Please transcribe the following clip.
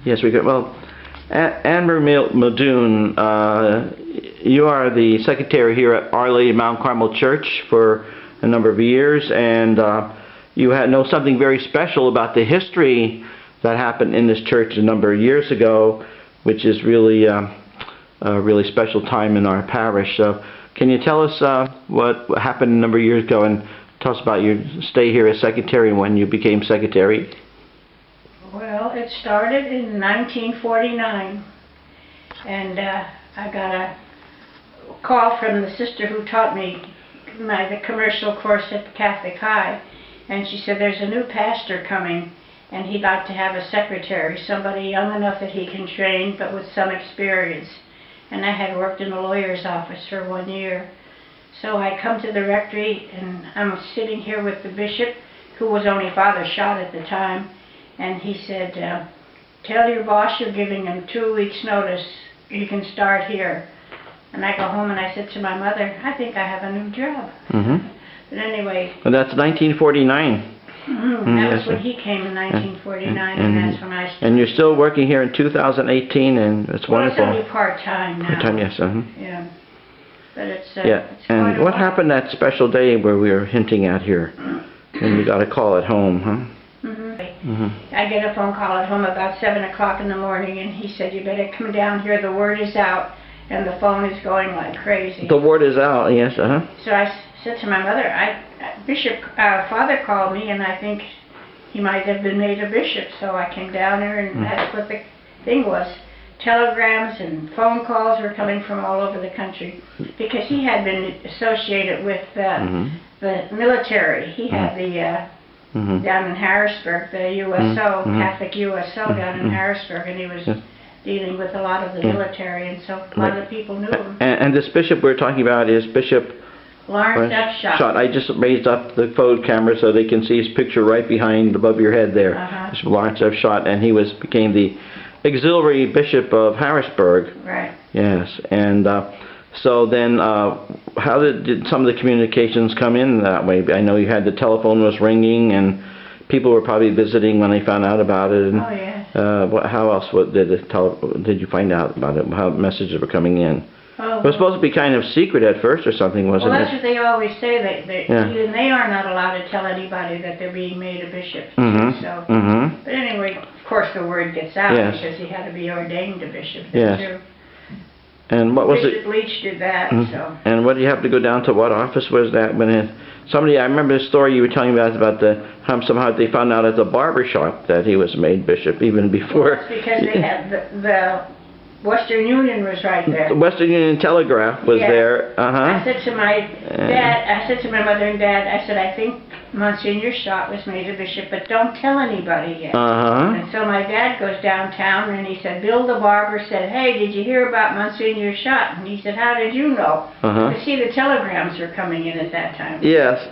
Yes, we could. Well, Marie Muldoon, you are the secretary here at Our Lady of Mount Carmel Church for a number of years, and you know something very special about the history that happened in this church a number of years ago, which is really a really special time in our parish. So, can you tell us what happened a number of years ago, and tell us about your stay here as secretary and when you became secretary? Well, it started in 1949, and I got a call from the sister who taught me the commercial course at the Catholic High, and she said there's a new pastor coming, and he'd like to have a secretary, somebody young enough that he can train, but with some experience. And I had worked in a lawyer's office for 1 year. So I come to the rectory, and I'm sitting here with the bishop, who was only Father Schott at the time, and he said, tell your boss you're giving him 2 weeks notice, you can start here. And I go home and I said to my mother, I think I have a new job. But anyway. Well, that's 1949. That was when he came in 1949, and that's when I started. And you're still working here in 2018, and it's wonderful. Well, it's only part-time now. Part-time, yes. Yeah. But it's it's and what happened that special day where we were hinting at here, when you got a call at home, huh? I get a phone call at home about 7 o'clock in the morning, and he said, you better come down here, the word is out, and the phone is going like crazy. The word is out, yes, So I said to my mother, Father called me, and I think he might have been made a bishop, so I came down there, and that's what the thing was. Telegrams and phone calls were coming from all over the country, because he had been associated with the military. He had the down in Harrisburg, the USO, Catholic USO down in Harrisburg, and he was dealing with a lot of the military, and so a lot of people knew him. And this bishop we're talking about is Bishop Lawrence F. Schott. I just raised up the photo camera so they can see his picture right behind, above your head there. Bishop Lawrence F. Schott, and he became the auxiliary bishop of Harrisburg. Right. Yes, and so then how did some of the communications come in that way? I know you had the telephone was ringing, and people were probably visiting when they found out about it. And, oh, yes. How else did you find out about it? How messages were coming in? Oh, it was supposed to be kind of secret at first or something, wasn't it? Well, that's what they always say. Even they are not allowed to tell anybody that they're being made a bishop. But anyway, of course the word gets out because he had to be ordained a bishop. Too. And what was Bishop Leach did that. So. And what do you have to go down to? What office was that? I remember the story you were telling me about how somehow they found out at the barber shop that he was made bishop even before. Well, that's because they had the Western Union was right there. The Western Union Telegraph was there. I said to my dad, I said to my mother and dad, I said, I think Monsignor Schott was made a bishop, but don't tell anybody yet. And so my dad goes downtown, and he said, Bill the barber said, hey, did you hear about Monsignor Schott? And he said, how did you know? You see, the telegrams were coming in at that time. Yes.